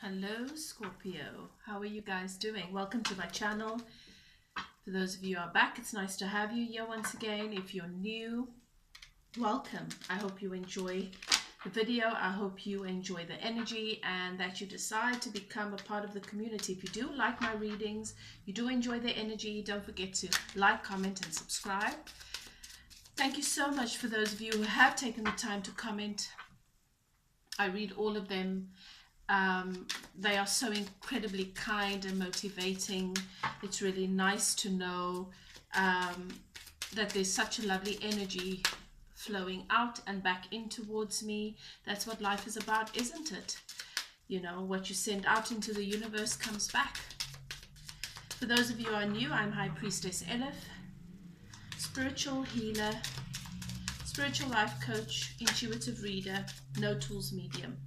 Hello Scorpio, how are you guys doing? Welcome to my channel. For those of you who are back, it's nice to have you here once again. If you're new, welcome. I hope you enjoy the video. I hope you enjoy the energy and that you decide to become a part of the community. If you do like my readings, you do enjoy the energy, don't forget to like, comment and subscribe. Thank you so much for those of you who have taken the time to comment. I read all of them. They are so incredibly kind and motivating. It's really nice to know that there's such a lovely energy flowing out and back in towards me. That's what life is about, isn't it? You know, what you send out into the universe comes back. For those of you who are new, I'm High Priestess Elif, spiritual healer, spiritual life coach, intuitive reader, no tools medium.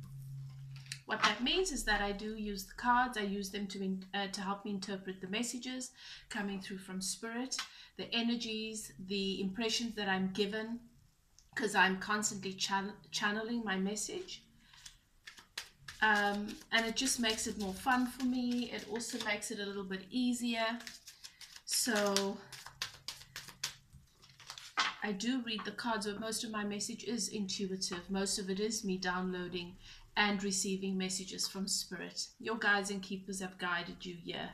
What that means is that I do use the cards. I use them to help me interpret the messages coming through from spirit, the energies, the impressions that I'm given, because I'm constantly channeling my message. And it just makes it more fun for me. It also makes it a little bit easier. So I do read the cards, but most of my message is intuitive. Most of it is me downloading and receiving messages from spirit. Your guides and keepers have guided you here.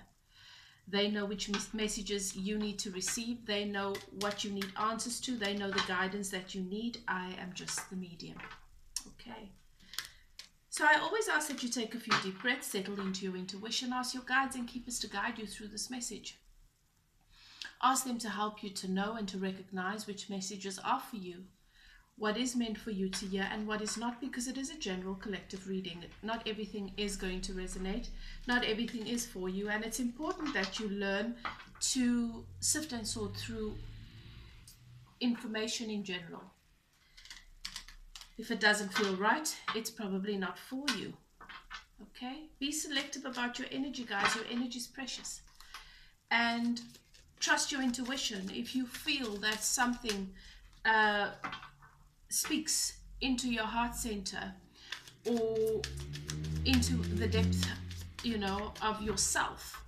They know which messages you need to receive. They know what you need answers to. They know the guidance that you need. I am just the medium. Okay. So I always ask that you take a few deep breaths, settle into your intuition, ask your guides and keepers to guide you through this message. Ask them to help you to know and to recognize which messages are for you, what is meant for you to hear and what is not, because it is a general collective reading. Not everything is going to resonate. Not everything is for you. And it's important that you learn to sift and sort through information in general. If it doesn't feel right, it's probably not for you. Okay? Be selective about your energy, guys. Your energy is precious. And trust your intuition. If you feel that something speaks into your heart center or into the depth, you know, of yourself,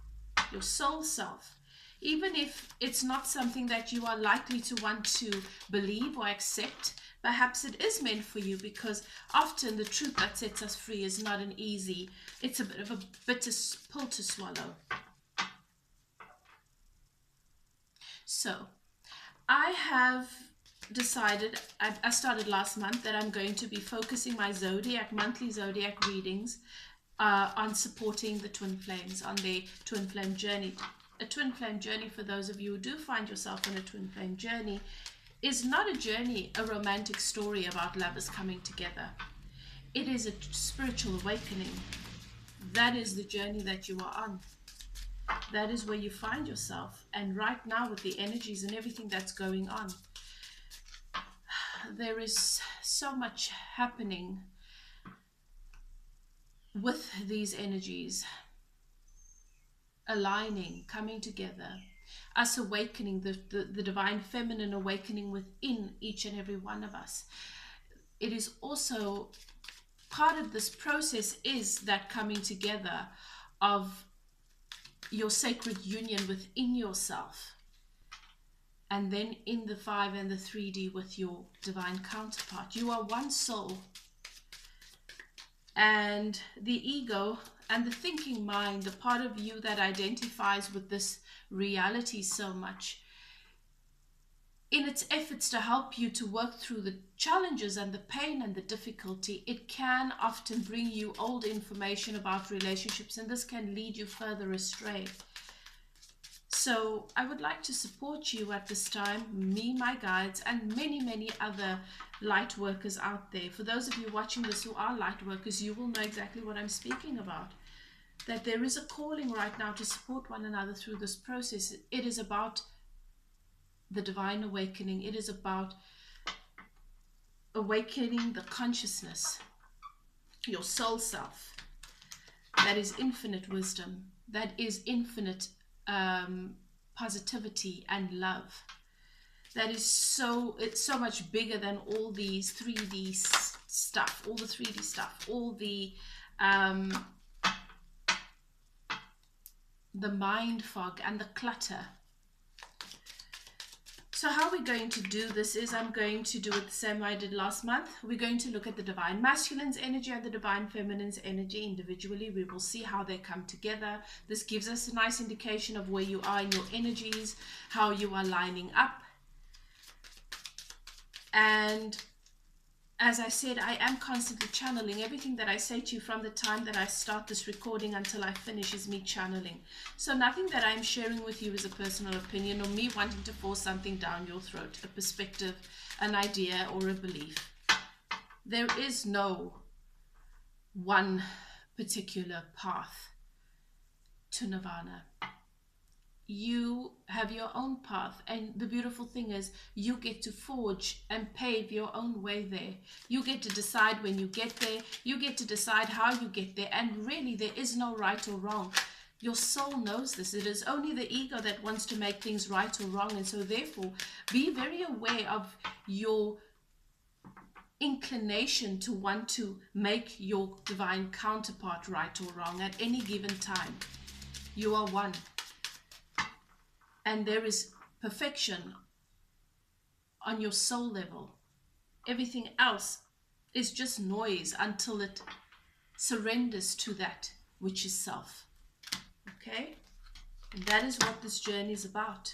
your soul self, even if it's not something that you are likely to want to believe or accept, perhaps it is meant for you, because often the truth that sets us free is not an easy, it's a bit of a bitter pill to swallow. So I have decided, I started last month, that I'm going to be focusing my monthly zodiac readings on supporting the twin flames on their twin flame journey. A twin flame journey, for those of you who do find yourself on a twin flame journey, is not a journey, a romantic story about lovers coming together. It is a spiritual awakening. That is the journey that you are on. That is where you find yourself. And right now, with the energies and everything that's going on, there is so much happening with these energies aligning, coming together, us awakening, the divine feminine awakening within each and every one of us. It is also part of this process is that coming together of your sacred union within yourself, and then in the 5 and the 3D with your divine counterpart. You are one soul. And the ego and the thinking mind, the part of you that identifies with this reality so much, in its efforts to help you to work through the challenges and the pain and the difficulty, it can often bring you old information about relationships, and this can lead you further astray. So I would like to support you at this time, me, my guides, and many, many other light workers out there. For those of you watching this who are light workers, you will know exactly what I'm speaking about. That there is a calling right now to support one another through this process. It is about the divine awakening. It is about awakening the consciousness, your soul self. That is infinite wisdom. That is infinite positivity and love. That is it's so much bigger than all these 3D stuff, all the 3D stuff, all the the mind fog and the clutter. So how we're going to do this is I'm going to do it the same way I did last month. We're going to look at the divine masculine's energy and the divine feminine's energy individually. We will see how they come together. This gives us a nice indication of where you are in your energies, how you are lining up. And as I said, I am constantly channeling. Everything that I say to you from the time that I start this recording until I finish is me channeling. So nothing that I'm sharing with you is a personal opinion or me wanting to force something down your throat, a perspective, an idea, or a belief. There is no one particular path to nirvana. You have your own path, and the beautiful thing is you get to forge and pave your own way there. You get to decide when you get there. You get to decide how you get there, and really there is no right or wrong. Your soul knows this. It is only the ego that wants to make things right or wrong, and so therefore be very aware of your inclination to want to make your divine counterpart right or wrong at any given time. You are one. And there is perfection on your soul level. Everything else is just noise until it surrenders to that which is self. Okay? And that is what this journey is about.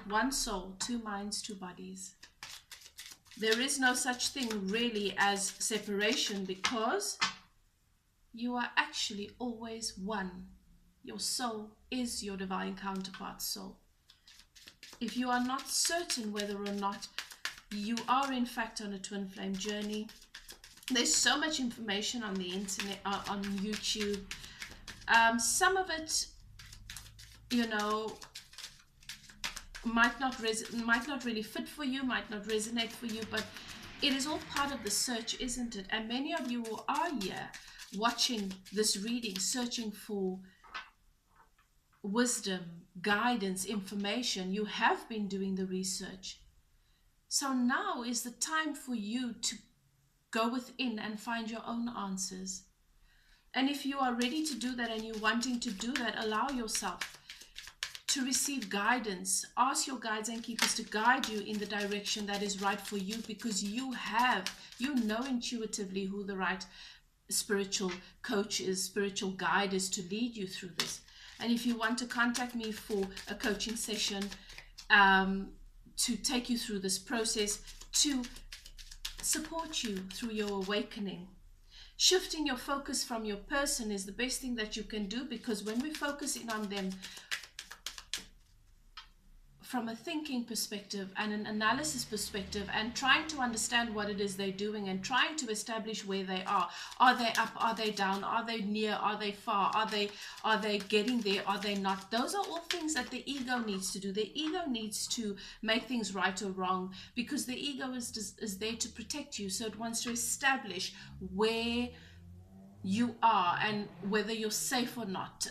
One soul, two minds, two bodies. There is no such thing really as separation because you are actually always one. Your soul is your divine counterpart's soul. If you are not certain whether or not you are in fact on a twin flame journey, there's so much information on the internet, on YouTube. Some of it, you know, might not really fit for you, might not resonate for you, but it is all part of the search, isn't it? And many of you who are here watching this reading, searching for wisdom, guidance, information, you have been doing the research. So now is the time for you to go within and find your own answers. And if you are ready to do that and you're wanting to do that, allow yourself to receive guidance. Ask your guides and keepers to guide you in the direction that is right for you, because you know intuitively who the right spiritual coach is, spiritual guide is to lead you through this. And if you want to contact me for a coaching session to take you through this process, to support you through your awakening, shifting your focus from your person is the best thing that you can do, because when we focus in on them from a thinking perspective and an analysis perspective and trying to understand what it is they're doing and trying to establish where they are they up, are they down, are they near, are they far, are they getting there, are they not? Those are all things that the ego needs to do. The ego needs to make things right or wrong, because the ego is there to protect you. So it wants to establish where you are and whether you're safe or not,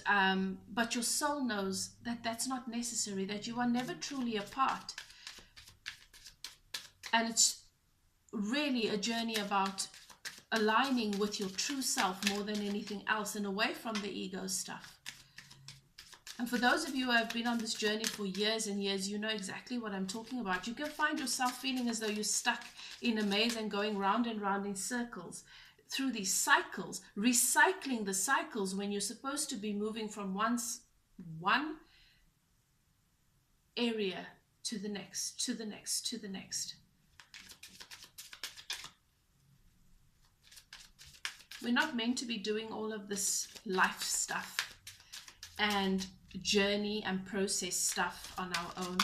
but your soul knows that that's not necessary, that you are never truly apart. And it's really a journey about aligning with your true self more than anything else, and away from the ego stuff. And for those of you who have been on this journey for years and years, you know exactly what I'm talking about. You can find yourself feeling as though you're stuck in a maze and going round and round in circles through these cycles, recycling the cycles when you're supposed to be moving from one area to the next, to the next, to the next. We're not meant to be doing all of this life stuff and journey and process stuff on our own.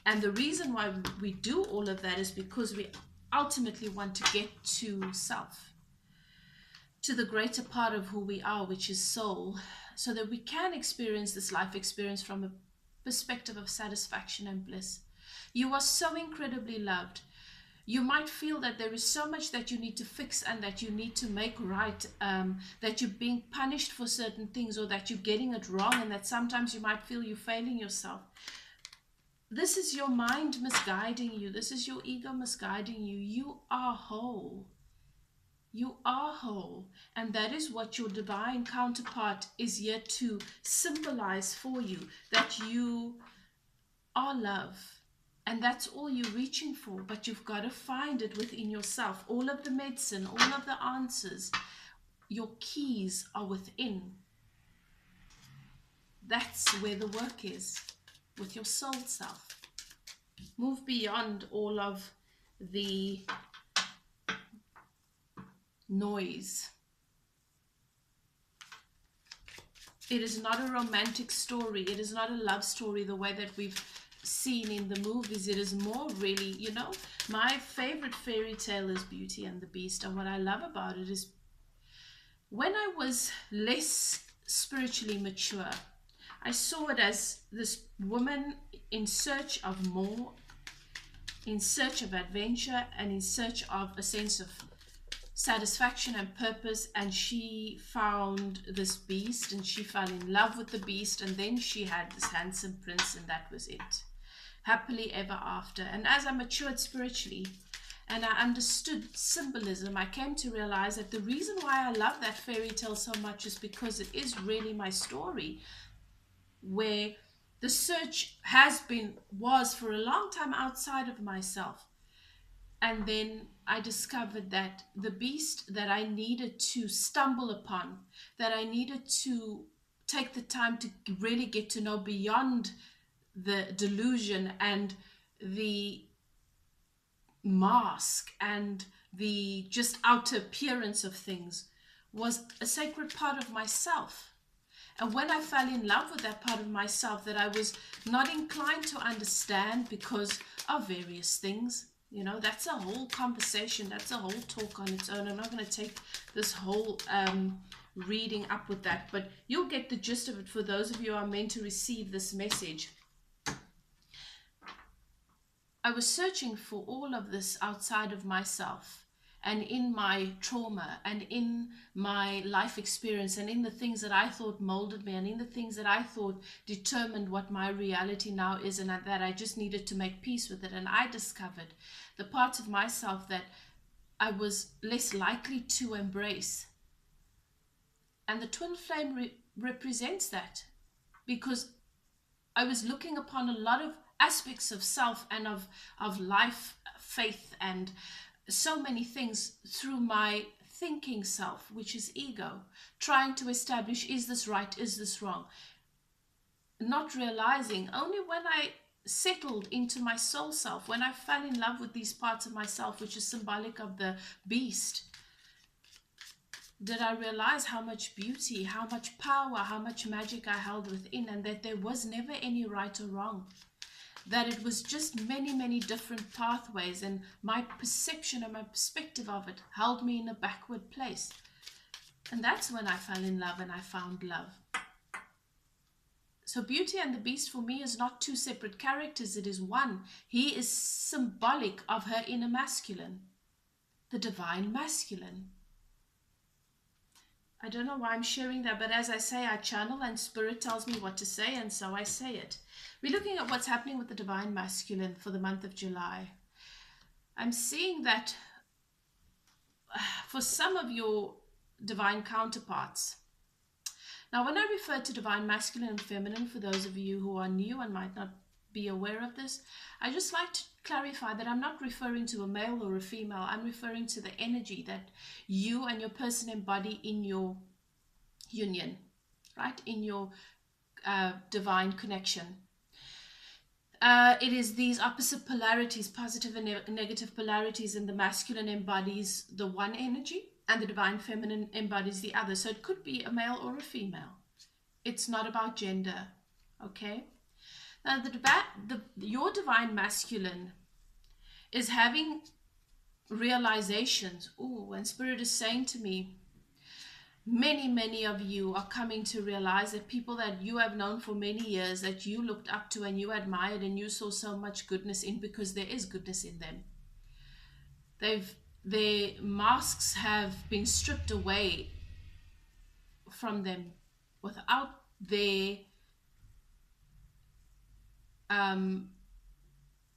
And the reason why we do all of that is because we ultimately want to get to self, to the greater part of who we are, which is soul, so that we can experience this life experience from a perspective of satisfaction and bliss. You are so incredibly loved. You might feel that there is so much that you need to fix and that you need to make right, that you're being punished for certain things, or that you're getting it wrong, and that sometimes you might feel you're failing yourself. This is your mind misguiding you. This is your ego misguiding you. You are whole. You are whole, and that is what your divine counterpart is here to symbolize for you, that you are love. And that's all you're reaching for, but you've got to find it within yourself. All of the medicine, all of the answers, your keys are within. That's where the work is, with your soul self. Move beyond all of the noise. It is not a romantic story. It is not a love story the way that we've seen in the movies. It is more really, you know, my favorite fairy tale is Beauty and the Beast. And what I love about it is when I was less spiritually mature, I saw it as this woman in search of more, in search of adventure, and in search of a sense of satisfaction and purpose. And she found this beast, and she fell in love with the beast, and then she had this handsome prince, and that was it. Happily ever after. And as I matured spiritually and I understood symbolism, I came to realize that the reason why I love that fairy tale so much is because it is really my story, where the search was for a long time outside of myself. And then I discovered that the beast that I needed to stumble upon, that I needed to take the time to really get to know beyond the delusion and the mask and the just outer appearance of things, was a sacred part of myself. And when I fell in love with that part of myself that I was not inclined to understand because of various things, you know, that's a whole conversation, that's a whole talk on its own. I'm not going to take this whole reading up with that, but you'll get the gist of it for those of you who are meant to receive this message. I was searching for all of this outside of myself, and in my trauma and in my life experience and in the things that I thought molded me and in the things that I thought determined what my reality now is, and that I just needed to make peace with it. And I discovered the parts of myself that I was less likely to embrace. And the twin flame represents that, because I was looking upon a lot of aspects of self and of life, faith, and so many things through my thinking self, which is ego, trying to establish, is this right, is this wrong? Not realizing, only when I settled into my soul self, when I fell in love with these parts of myself, which is symbolic of the beast, did I realize how much beauty, how much power, how much magic I held within, and that there was never any right or wrong. That it was just many, many different pathways, and my perception and my perspective of it held me in a backward place. And that's when I fell in love and I found love. So Beauty and the Beast for me is not two separate characters, it is one. He is symbolic of her inner masculine, the divine masculine. I don't know why I'm sharing that, but as I say, I channel and spirit tells me what to say, and so I say it. We're looking at what's happening with the divine masculine for the month of July. I'm seeing that for some of your divine counterparts. Now, when I refer to divine masculine and feminine, for those of you who are new and might not be aware of this, I just like to clarify that I'm not referring to a male or a female. I'm referring to the energy that you and your person embody in your union, right? In your divine connection. It is these opposite polarities, positive and negative polarities, and the masculine embodies the one energy and the divine feminine embodies the other. So it could be a male or a female. It's not about gender, okay? Now, your divine masculine is having realizations. Ooh, and Spirit is saying to me, many of you are coming to realize that people that you have known for many years, that you looked up to and you admired and you saw so much goodness in, because there is goodness in them. Their masks have been stripped away from them without their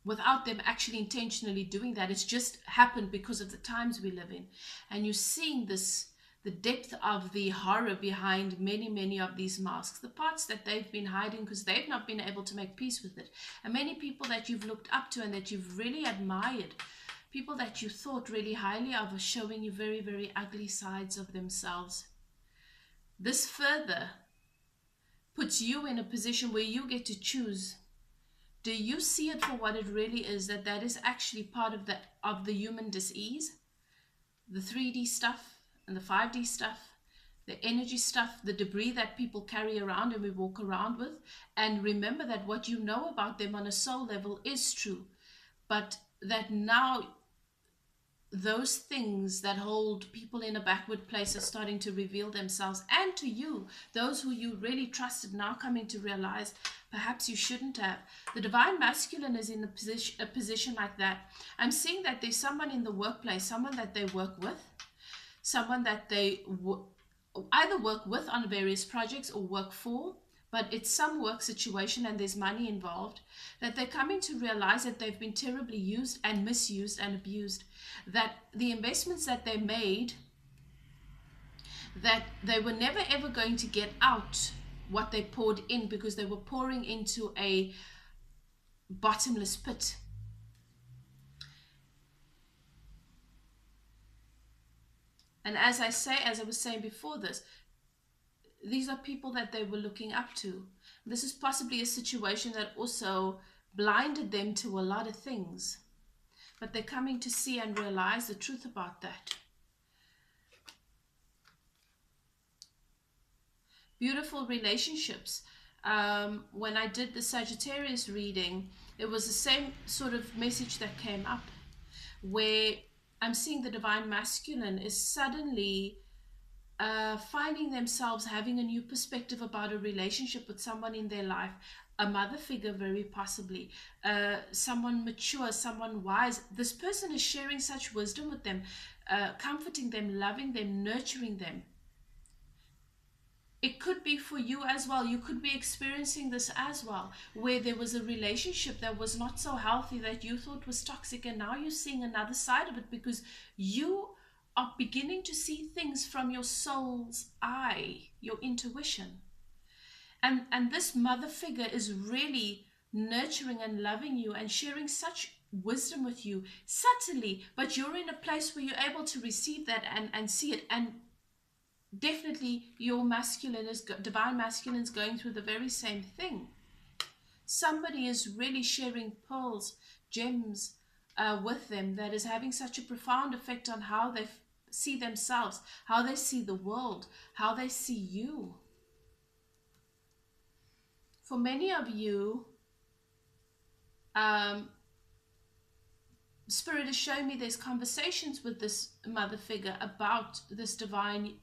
without them actually intentionally doing that. It's just happened because of the times we live in. And you're seeing this, the depth of the horror behind many of these masks, the parts that they've been hiding because they've not been able to make peace with it. And many people that you've looked up to and that you've really admired, people that you thought really highly of, are showing you very ugly sides of themselves. This further puts you in a position where you get to choose. Do you see it for what it really is, that that is actually part of the human dis-ease? The 3D stuff and the 5D stuff, the energy stuff, the debris that people carry around and we walk around with. And remember that what you know about them on a soul level is true, but that now those things that hold people in a backward place are starting to reveal themselves, and to you, those who you really trusted, now coming to realize perhaps you shouldn't have. The divine masculine is in a position like that. I'm seeing that there's someone in the workplace, someone that they work with, someone that they either work with on various projects or work for, but it's some work situation and there's money involved, that they're coming to realize that they've been terribly used and misused and abused, that the investments that they made, that they were never ever going to get out what they poured in, because they were pouring into a bottomless pit. And as I was saying before this, these are people that they were looking up to. This is possibly a situation that also blinded them to a lot of things, but they're coming to see and realize the truth about that. Beautiful relationships. When I did the Sagittarius reading, it was the same sort of message that came up, where I'm seeing the divine masculine is suddenly finding themselves having a new perspective about a relationship with someone in their life, a mother figure very possibly, someone mature, someone wise. This person is sharing such wisdom with them, comforting them, loving them, nurturing them. It could be for you as well. You could be experiencing this as well, where there was a relationship that was not so healthy, that you thought was toxic, and now you're seeing another side of it because you are beginning to see things from your soul's eye, your intuition. And this mother figure is really nurturing and loving you and sharing such wisdom with you subtly, but you're in a place where you're able to receive that and see it. And definitely your divine masculine is going through the very same thing. Somebody is really sharing pearls, gems with them, that is having such a profound effect on how they see themselves, how they see the world, how they see you. For many of you, Spirit is showing me there's conversations with this mother figure about this divine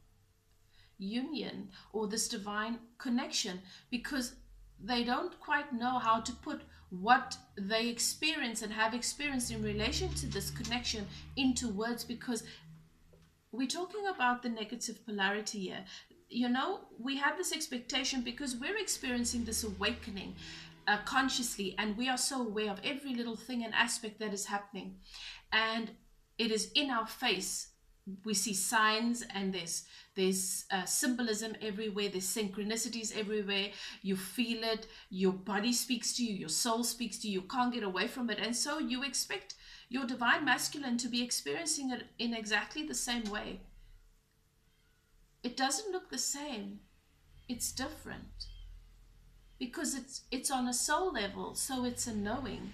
union or this divine connection, because they don't quite know how to put what they experience and have experienced in relation to this connection into words, because we're talking about the negative polarity here. You know, we have this expectation because we're experiencing this awakening consciously, and we are so aware of every little thing and aspect that is happening, and it is in our face. We see signs, and there's symbolism everywhere, there's synchronicities everywhere. You feel it, your body speaks to you, your soul speaks to you, you can't get away from it. And so you expect your divine masculine to be experiencing it in exactly the same way. It doesn't look the same, it's different, because it's on a soul level, so it's a knowing.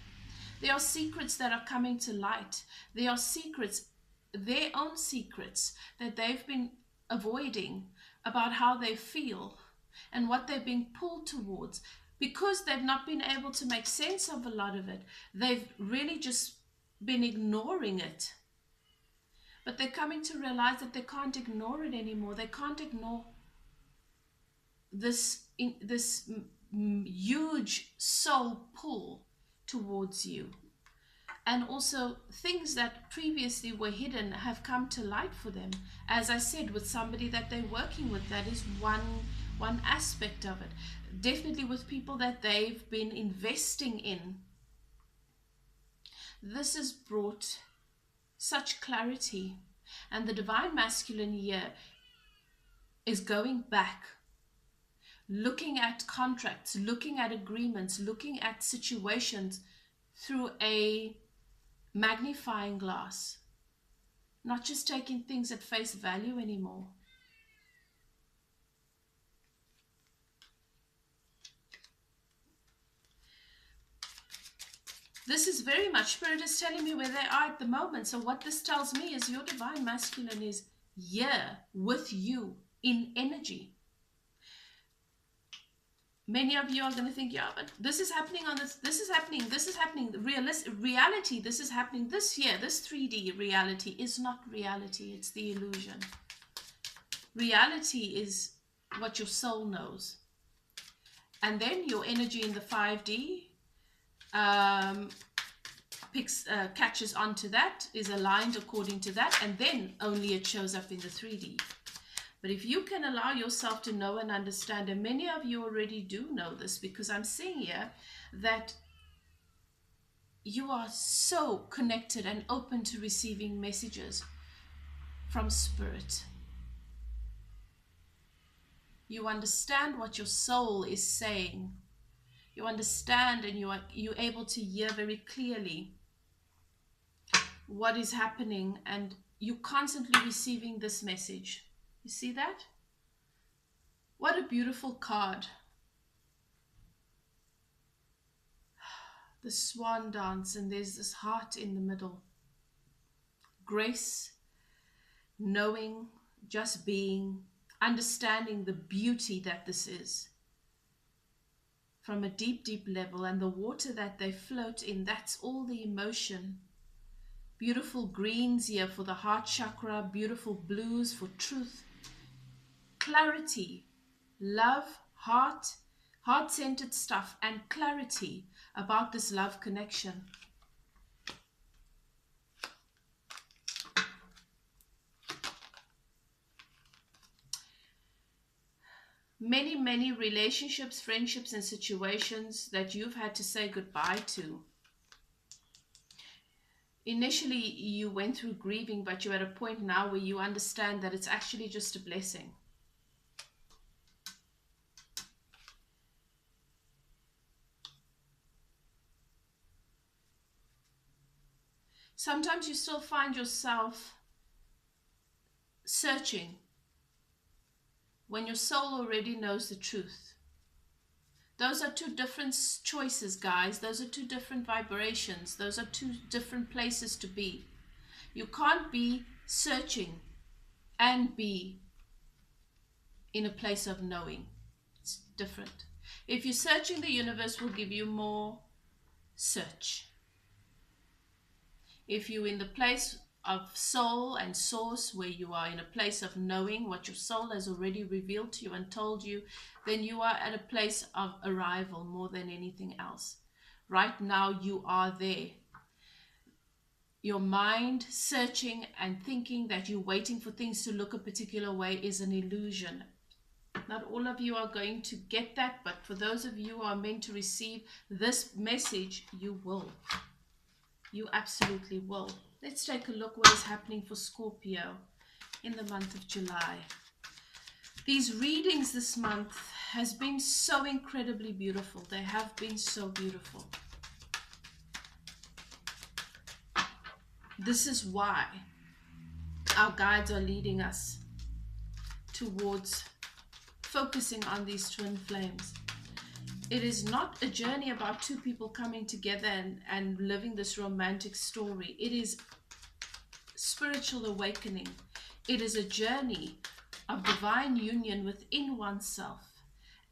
There are secrets that are coming to light. There are secrets, their own secrets, that they've been avoiding about how they feel and what they're being pulled towards, because they've not been able to make sense of a lot of it. They've really just been ignoring it. But they're coming to realize that they can't ignore it anymore. They can't ignore this huge soul pull towards you. And also things that previously were hidden have come to light for them. As I said, with somebody that they're working with, that is one aspect of it. Definitely with people that they've been investing in. This has brought such clarity. And the divine masculine here is going back, looking at contracts, looking at agreements, looking at situations through a magnifying glass, not just taking things at face value anymore. This is very much, Spirit is telling me where they are at the moment. So what this tells me is your divine masculine is here with you in energy. Many of you are going to think, yeah, but this is happening on this is happening, reality, this is happening this year. This 3D reality is not reality, it's the illusion. Reality is what your soul knows. And then your energy in the 5D catches onto that, is aligned according to that, and then only it shows up in the 3D. But if you can allow yourself to know and understand, and many of you already do know this, because I'm seeing here that you are so connected and open to receiving messages from Spirit. You understand what your soul is saying. You understand, and you're able to hear very clearly what is happening, and you're constantly receiving this message. You see that? What a beautiful card. The swan dance, and there's this heart in the middle. Grace, knowing, just being, understanding the beauty that this is. From a deep, deep level, and the water that they float in, that's all the emotion. Beautiful greens here for the heart chakra, beautiful blues for truth. Clarity, love, heart-centered stuff, and clarity about this love connection. Many, many relationships, friendships, and situations that you've had to say goodbye to. Initially, you went through grieving, but you're at a point now where you understand that it's actually just a blessing. Sometimes you still find yourself searching when your soul already knows the truth. Those are two different choices, guys. Those are two different vibrations. Those are two different places to be. You can't be searching and be in a place of knowing. It's different. If you're searching, the universe will give you more search. If you're in the place of soul and source, where you are in a place of knowing what your soul has already revealed to you and told you, then you are at a place of arrival more than anything else. Right now you are there. Your mind searching and thinking that you're waiting for things to look a particular way is an illusion. Not all of you are going to get that, but for those of you who are meant to receive this message, you will. You absolutely will. Let's take a look what is happening for Scorpio in the month of July. These readings this month has been so incredibly beautiful. They have been so beautiful. This is why our guides are leading us towards focusing on these twin flames. It is not a journey about two people coming together and living this romantic story. It is spiritual awakening. It is a journey of divine union within oneself,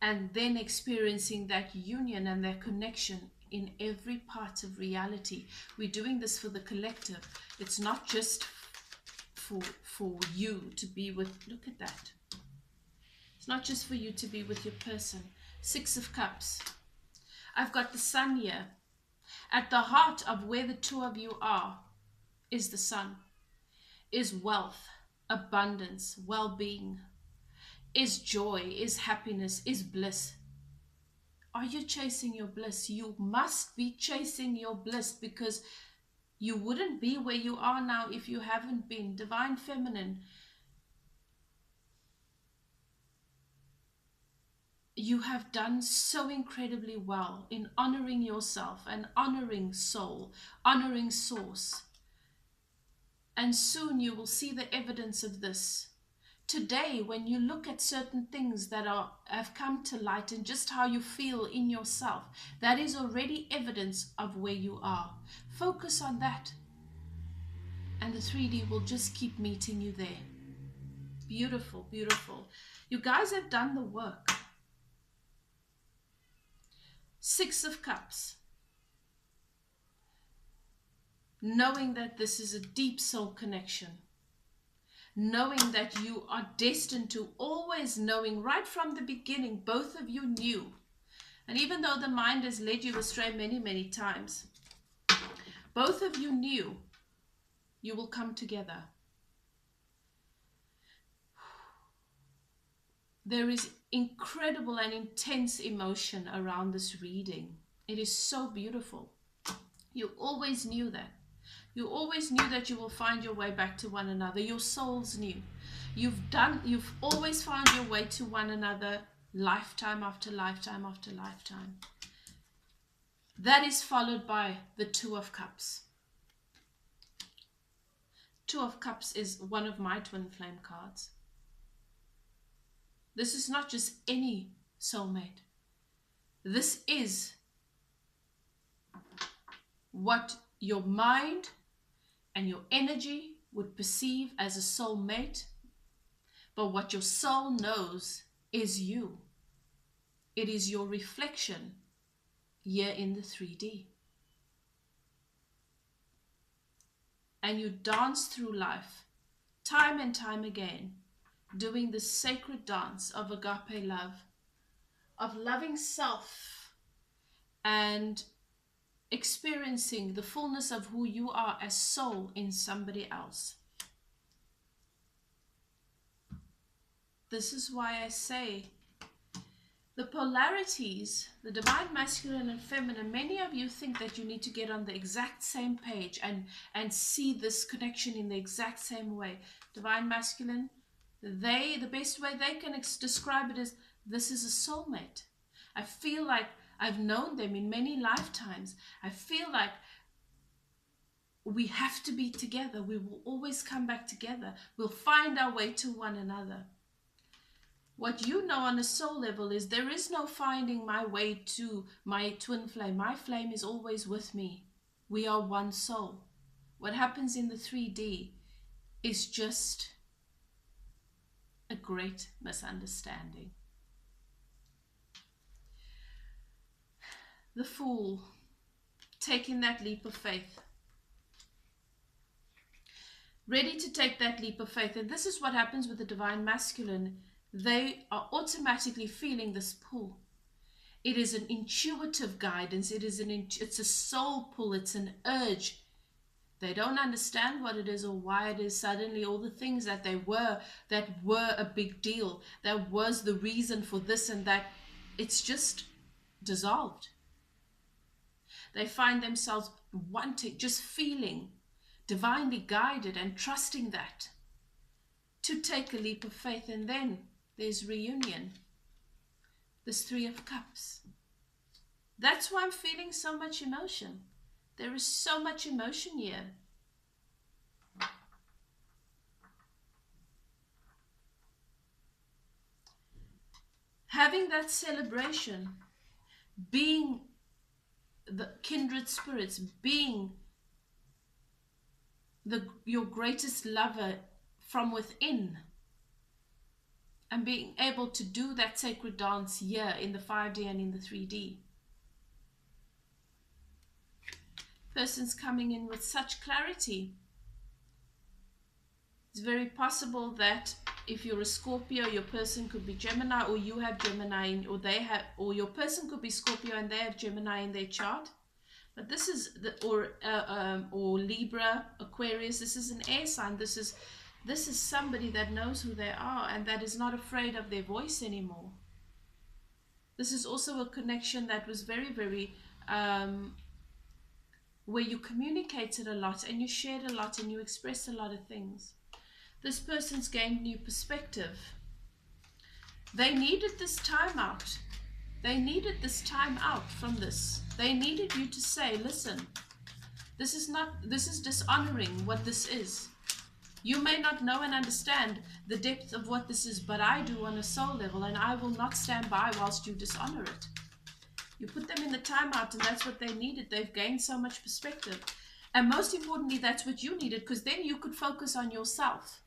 and then experiencing that union and that connection in every part of reality. We're doing this for the collective. It's not just for you to be with, look at that. It's not just for you to be with your person. 6 of Cups. I've got the sun here. At the heart of where the two of you are is the sun, is wealth, abundance, well-being, is joy, is happiness, is bliss. Are you chasing your bliss? You must be chasing your bliss, because You wouldn't be where you are now if you haven't been. Divine Feminine, you have done so incredibly well in honoring yourself and honoring soul, honoring source. And soon you will see the evidence of this. Today, when you look at certain things that have come to light and just how you feel in yourself, that is already evidence of where you are. Focus on that. And the 3D will just keep meeting you there. Beautiful, beautiful. You guys have done the work. 6 of Cups. Knowing that this is a deep soul connection. Knowing that you are destined to, always knowing right from the beginning, both of you knew. And even though the mind has led you astray many, many times, both of you knew you will come together. There is incredible and intense emotion around this reading. It is so beautiful. You always knew that. You always knew that you will find your way back to one another. Your souls knew. You've always found your way to one another, lifetime after lifetime after lifetime. That is followed by the 2 of Cups. 2 of Cups is one of my twin flame cards. This is not just any soulmate. This is what your mind and your energy would perceive as a soulmate, but what your soul knows is you. It is your reflection here in the 3D. And you dance through life time and time again, doing the sacred dance of agape love, of loving self and experiencing the fullness of who you are as soul in somebody else. This is why I say the polarities, the divine masculine and feminine, many of you think that you need to get on the exact same page and see this connection in the exact same way. Divine masculine, the best way they can describe it is, this is a soulmate. I feel like I've known them in many lifetimes. I feel like we have to be together. We will always come back together. We'll find our way to one another. What you know on a soul level is there is no finding my way to my twin flame. My flame is always with me. We are one soul. What happens in the 3D is just a great misunderstanding. The Fool, taking that leap of faith. Ready to take that leap of faith. And this is what happens with the divine masculine. They are automatically feeling this pull. It is an intuitive guidance. It's a soul pull. It's an urge. They don't understand what it is or why it is. Suddenly all the things that were a big deal, that was the reason for this and that, it's just dissolved. They find themselves wanting, just feeling divinely guided and trusting that to take a leap of faith. And then there's reunion. This 3 of Cups. That's why I'm feeling so much emotion. There is so much emotion here. Having that celebration, being the kindred spirits, being your greatest lover from within, and being able to do that sacred dance here in the 5D and in the 3D. Person's coming in with such clarity. It's very possible that if you're a Scorpio, your person could be Gemini, or you have Gemini, or your person could be Scorpio and they have Gemini in their chart. But this is or Libra, Aquarius. This is an air sign. This is somebody that knows who they are and that is not afraid of their voice anymore. This is also a connection that was very, very where you communicated a lot and you shared a lot and you expressed a lot of things. This person's gained new perspective. They needed this time out. They needed this time out from this. They needed you to say, listen, this is dishonoring what this is. You may not know and understand the depth of what this is, but I do on a soul level, and I will not stand by whilst you dishonor it. You put them in the timeout, and that's what they needed. They've gained so much perspective. And most importantly, that's what you needed, because then you could focus on yourself.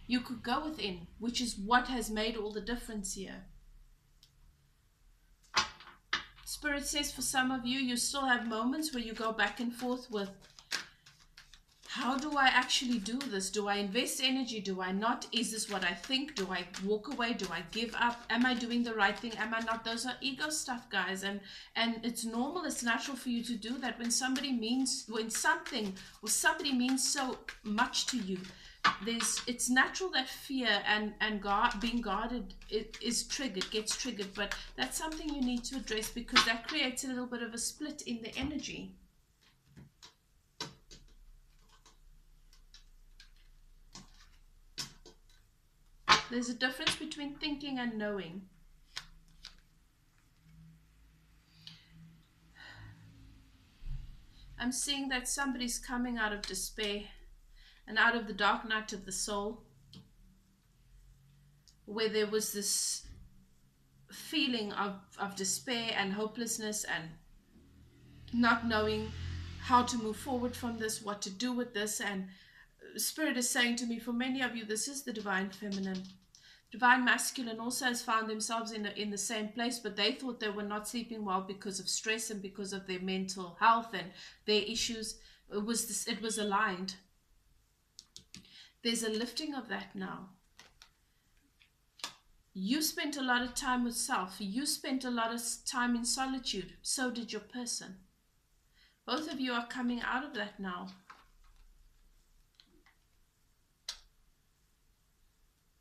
You could go within, which is what has made all the difference here. Spirit says for some of you, you still have moments where you go back and forth with, how do I actually do this? Do I invest energy? Do I not? Is this what I think? Do I walk away? Do I give up? Am I doing the right thing? Am I not? Those are ego stuff, guys. And it's normal, it's natural for you to do that when somebody means, when something or somebody means so much to you. It's natural that fear and being guarded is triggered, gets triggered, but that's something you need to address, because that creates a little bit of a split in the energy. There's a difference between thinking and knowing. I'm seeing that somebody's coming out of despair and out of the dark night of the soul, where there was this feeling of despair and hopelessness and not knowing how to move forward from this, what to do with this. And Spirit is saying to me, for many of you, this is the divine feminine. Divine masculine also has found themselves in the same place, but they thought they were not sleeping well because of stress and because of their mental health and their issues. It was aligned. There's a lifting of that now. You spent a lot of time with self. You spent a lot of time in solitude. So did your person. Both of you are coming out of that now.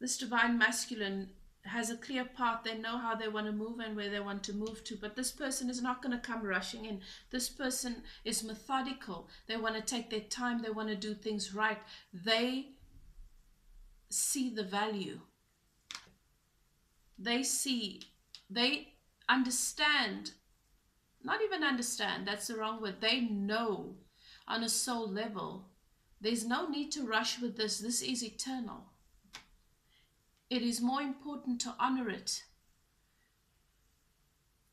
This divine masculine has a clear path. They know how they want to move and where they want to move to. But this person is not going to come rushing in. This person is methodical. They want to take their time. They want to do things right. They see the value. They understand. Not even understand, that's the wrong word. They know on a soul level, there's no need to rush with this. This is eternal. It is more important to honor it,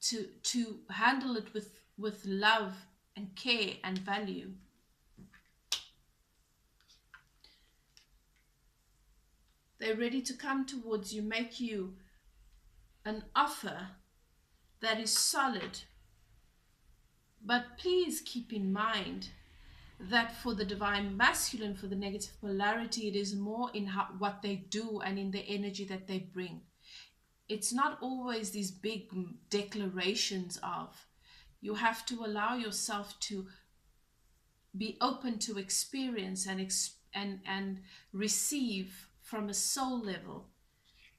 to handle it with love and care and value. They're ready to come towards you, make you an offer that is solid. But please keep in mind that for the divine masculine, for the negative polarity, it is more in what they do and in the energy that they bring. It's not always these big declarations of. You have to allow yourself to be open to experience and receive from a soul level.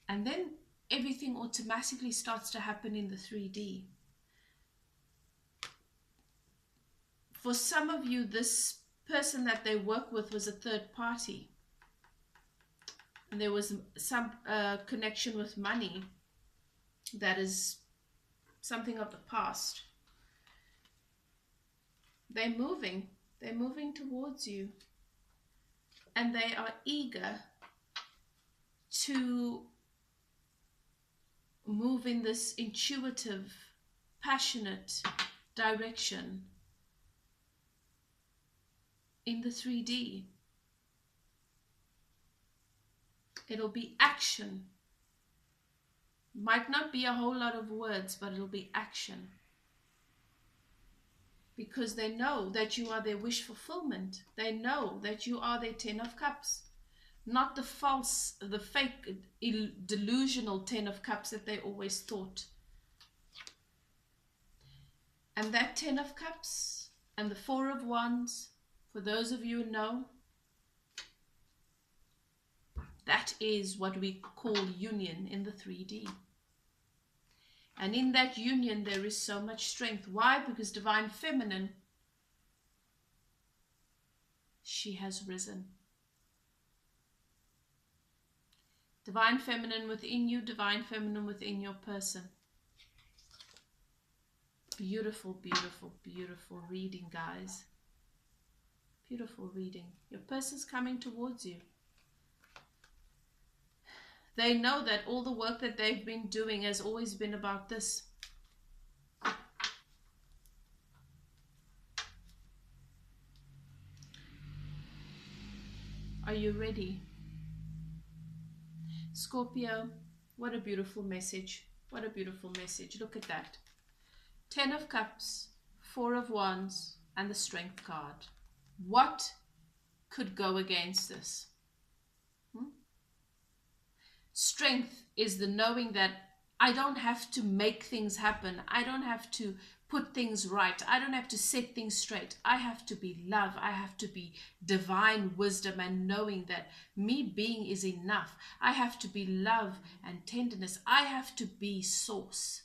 And then everything automatically starts to happen in the 3D. For some of you, this person that they work with was a third party. And there was some connection with money that is something of the past. They're moving towards you. And they are eager to move in this intuitive, passionate direction. In the 3D, it'll be action. Might not be a whole lot of words, but it'll be action. Because they know that you are their wish fulfillment. They know that you are their 10 of Cups. Not the false, the fake, delusional 10 of Cups that they always thought. And that 10 of Cups and the 4 of Wands, for those of you who know, that is what we call union in the 3D. And in that union there is so much strength. Why? Because divine feminine She has risen. Divine feminine within you, divine feminine within your person. Beautiful, beautiful, beautiful reading, guys. Beautiful reading. Your person's coming towards you. They know that all the work that they've been doing has always been about this. Are you ready? Scorpio, what a beautiful message. What a beautiful message. Look at that. 10 of Cups, 4 of Wands, and the Strength card. What could go against this? Strength is the knowing that I don't have to make things happen. I don't have to put things right. I don't have to set things straight. I have to be love. I have to be divine wisdom and knowing that me being is enough. I have to be love and tenderness. I have to be source.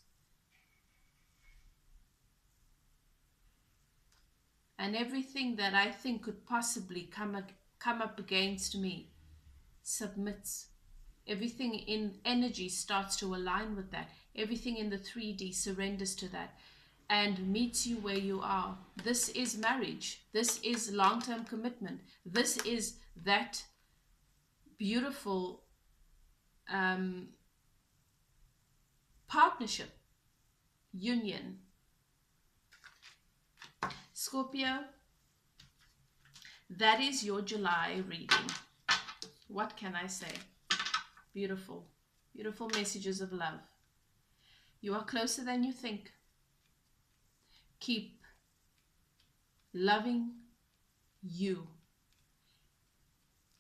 And everything that I think could possibly come up against me submits. Everything in energy starts to align with that. Everything in the 3D surrenders to that and meets you where you are. This is marriage. This is long-term commitment. This is that beautiful partnership, union. Scorpio, that is your July reading. What can I say? Beautiful, beautiful messages of love. You are closer than you think. Keep loving you.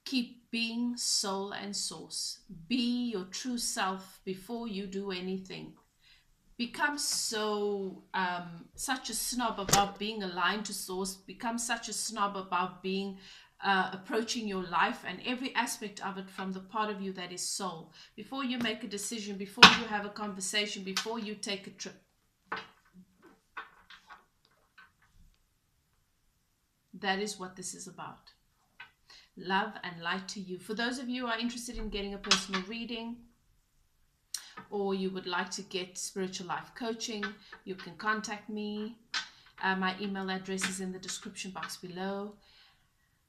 Keep being soul and source. Be your true self before you do anything. Become so such a snob about being aligned to source. Become such a snob about being approaching your life and every aspect of it from the part of you that is soul. Before you make a decision, before you have a conversation, before you take a trip. That is what this is about. Love and light to you. For those of you who are interested in getting a personal reading, or you would like to get spiritual life coaching, you can contact me. My email address is in the description box below.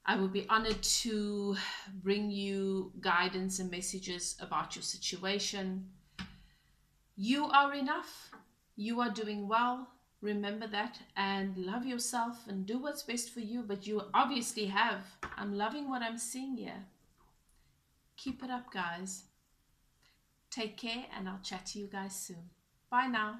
I will be honored to bring you guidance and messages about your situation. You are enough. You are doing well. Remember that and love yourself and do what's best for you. But you obviously have. I'm loving what I'm seeing here. Keep it up, guys. Take care, and I'll chat to you guys soon. Bye now.